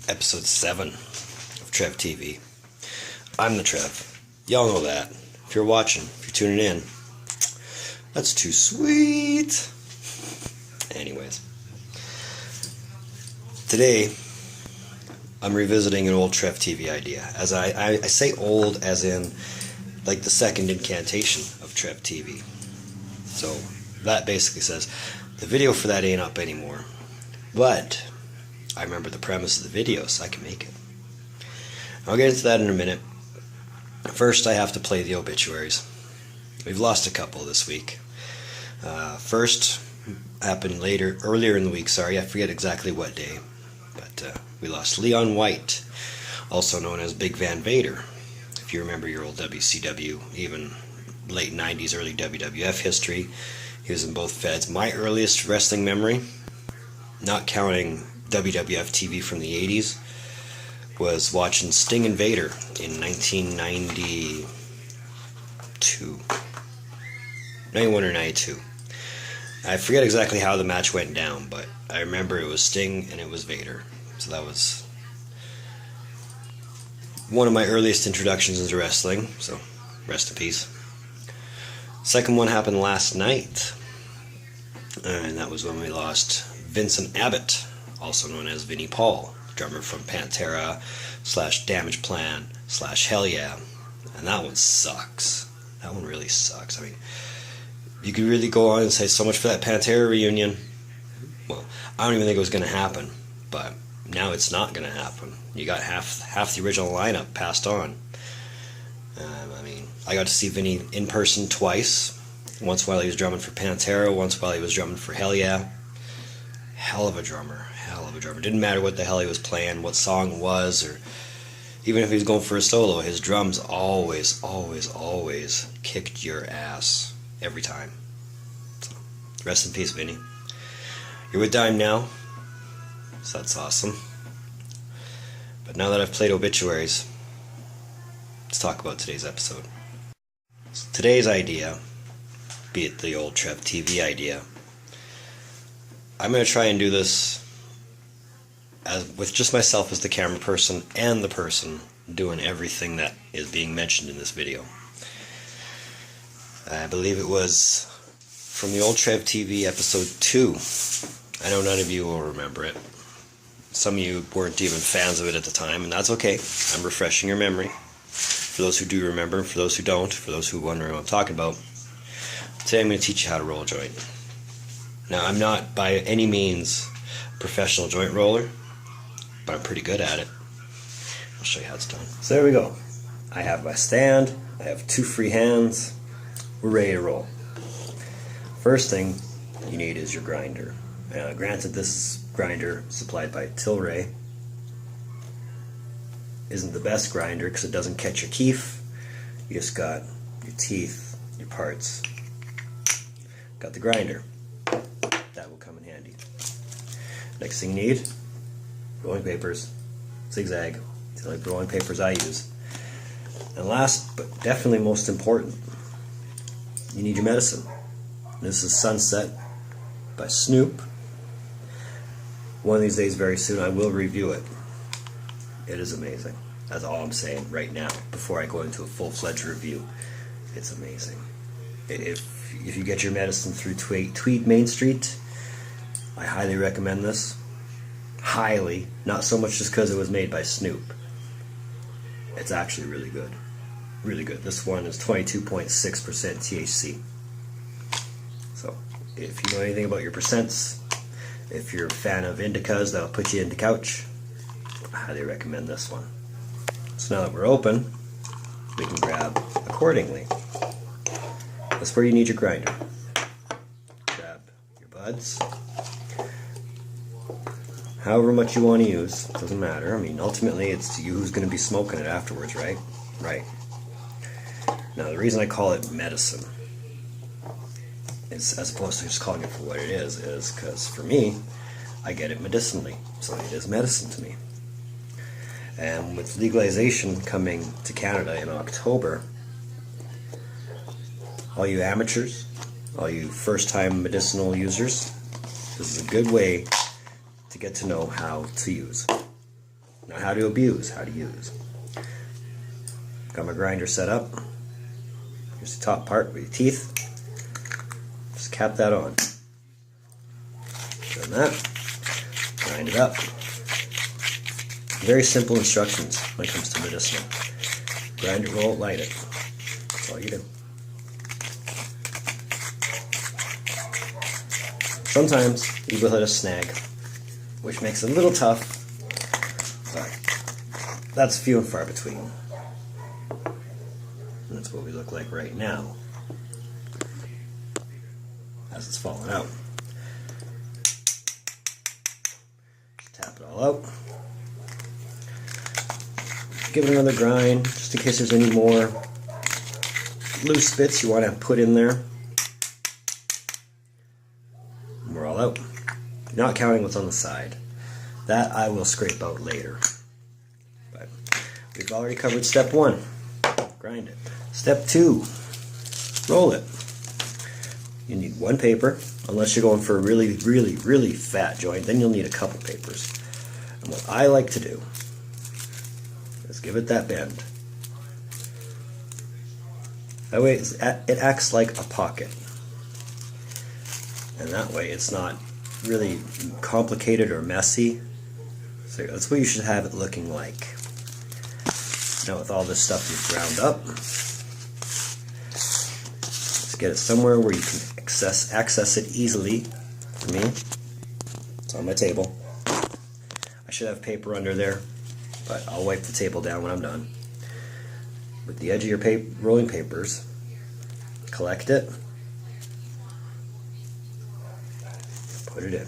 episode 7 of Trev TV. I'm the Trev. Y'all know that. If you're watching, if you're tuning in, that's too sweet. Anyways, today I'm revisiting an old Trev TV idea. As I say old as in like the second incantation of Trev TV. So that basically says the video for that ain't up anymore. But I remember the premise of the video, so I can make it. I'll get into that in a minute. First, I have to play the obituaries. We've lost a couple this week. First happened earlier in the week. Sorry, I forget exactly what day, but we lost Leon White, also known as Big Van Vader. If you remember your old WCW, even late 90s, early WWF history, he was in both feds. My earliest wrestling memory, not counting WWF TV from the 80s, was watching Sting and Vader in 1992. 91 or 92. I forget exactly how the match went down, but I remember it was Sting and it was Vader. So that was one of my earliest introductions into wrestling, so rest in peace. Second one happened last night, and that was when we lost Vincent Abbott, also known as Vinnie Paul, drummer from Pantera / Damage Plan / Hell Yeah. And that one sucks. That one really sucks. I mean, you could really go on and say so much for that Pantera reunion. Well, I don't even think it was going to happen, but now it's not going to happen. You got half the original lineup passed on. I mean, I got to see Vinnie in person twice. Once while he was drumming for Pantera, once while he was drumming for Hell Yeah. Hell of a drummer. Didn't matter what the hell he was playing, what song it was, or even if he was going for a solo, his drums always kicked your ass every time. So, rest in peace, Vinny. You're with Dime now, so that's awesome. But now that I've played obituaries, let's talk about today's episode. So today's idea, be it the old Trev TV idea, I'm going to try and do this with just myself as the camera person and the person doing everything that is being mentioned in this video. I believe it was from the old Trev TV episode 2. I know none of you will remember it. Some of you weren't even fans of it at the time, and that's okay. I'm refreshing your memory. For those who do remember, for those who don't, for those who wonder what I'm talking about, today I'm going to teach you how to roll a joint. Now, I'm not by any means a professional joint roller, but I'm pretty good at it. I'll show you how it's done. So there we go. I have my stand, I have 2 free hands, we're ready to roll. First thing you need is your grinder. Granted, this grinder supplied by Tilray isn't the best grinder because it doesn't catch your keef. You just got your teeth, your parts. Got the grinder. That will come in handy. Next thing you need, rolling papers, zigzag. It's like the rolling papers I use. And last, but definitely most important, you need your medicine. This is Sunset by Snoop. One of these days, very soon, I will review it. It is amazing. That's all I'm saying right now, before I go into a full-fledged review. It's amazing. If you get your medicine through Tweed Main Street, I highly recommend this. Highly. Not so much just because it was made by Snoop. It's actually really good. Really good. This one is 22.6% THC. So, if you know anything about your percents, if you're a fan of indicas that'll put you into couch, I highly recommend this one. So now that we're open, we can grab accordingly. That's where you need your grinder. Grab your buds. However much you want to use, doesn't matter. I mean, ultimately it's you who's going to be smoking it afterwards, right? Right. Now, the reason I call it medicine, is, as opposed to just calling it for what it is because for me, I get it medicinally. So it is medicine to me. And with legalization coming to Canada in October, all you amateurs, all you first-time medicinal users, this is a good way to get to know how to use. Now how to abuse, how to use. Got my grinder set up. Here's the top part with your teeth. Just cap that on. Done that. Grind it up. Very simple instructions when it comes to medicinal. Grind it, roll it, light it. That's all you do. Sometimes you will hit a snag, which makes it a little tough, but that's few and far between. And that's what we look like right now, as it's falling out. Tap it all out. Give it another grind, just in case there's any more loose bits you want to put in there. And we're all out. Not counting what's on the side. That I will scrape out later. But we've already covered step 1. Grind it. Step 2. Roll it. You need 1 paper, unless you're going for a really, really, really fat joint. Then you'll need a couple papers. And what I like to do is give it that bend. That way it acts like a pocket. And that way it's not really complicated or messy. So that's what you should have it looking like. Now with all this stuff you've ground up, let's get it somewhere where you can access it easily. For me, it's on my table. I should have paper under there, but I'll wipe the table down when I'm done. With the edge of your rolling papers, collect it, put it in.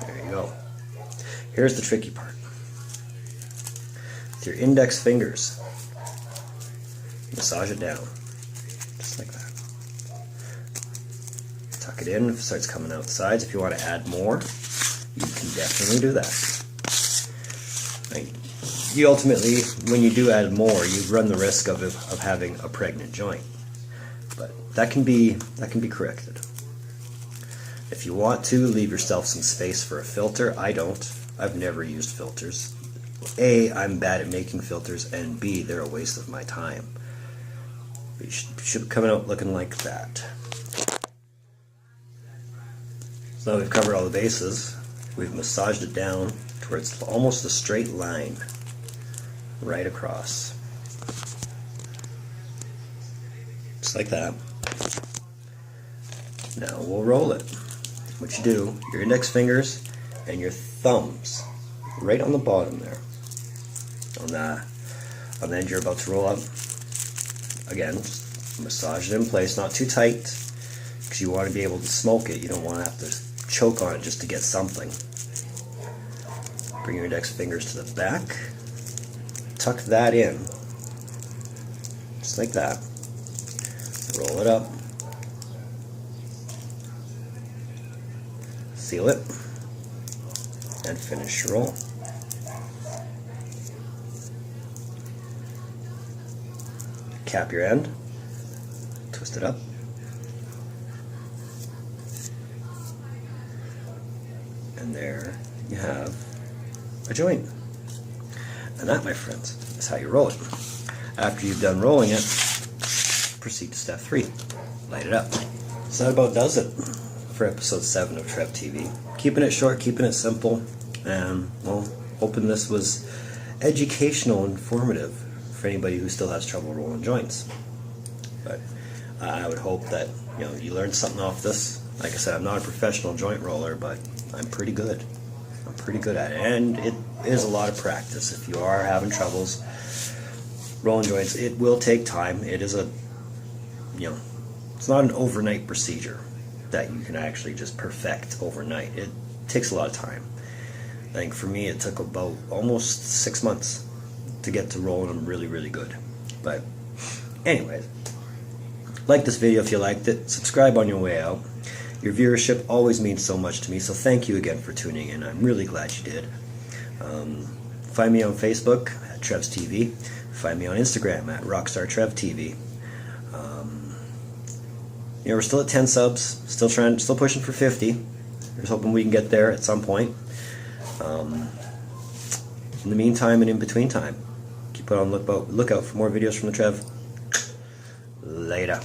There you go. Here's the tricky part. With your index fingers, massage it down, just like that. Tuck it in if it starts coming out the sides. If you want to add more, you can definitely do that. You ultimately, when you do add more, you run the risk of having a pregnant joint. But that can be corrected. If you want to, leave yourself some space for a filter. I don't. I've never used filters. A, I'm bad at making filters, and B, they're a waste of my time. You should be coming out looking like that. So now we've covered all the bases. We've massaged it down to where it's almost a straight line right across. Just like that. Now we'll roll it. What you do, your index fingers and your thumbs right on the bottom there. On the end you're about to roll up. Again, just massage it in place, not too tight, because you want to be able to smoke it. You don't want to have to choke on it just to get something. Bring your index fingers to the back. Tuck that in. Just like that. Roll it up. Seal it. And finish your roll. Cap your end. Twist it up. And there you have a joint. And that, my friends, is how you roll it. After you've done rolling it, proceed to step 3. Light it up. So that about does it for episode 7 of Trev TV. Keeping it short, keeping it simple, and, well, hoping this was educational and informative for anybody who still has trouble rolling joints. But I would hope that you learned something off this. Like I said, I'm not a professional joint roller, but I'm pretty good. I'm pretty good at it, and it is a lot of practice. If you are having troubles rolling joints, it will take time. It is it's not an overnight procedure that you can actually just perfect overnight. It takes a lot of time. I think for me it took about almost 6 months to get to rolling them really, really good. But anyways, like this video if you liked it. Subscribe on your way out. Your viewership always means so much to me, so thank you again for tuning in. I'm really glad you did. Find me on Facebook at Trev's TV. Find me on Instagram at rockstartrev TV. We're still at 10 subs, still pushing for 50. Just hoping we can get there at some point. In the meantime and in between time, keep on lookout for more videos from the Trev. Later.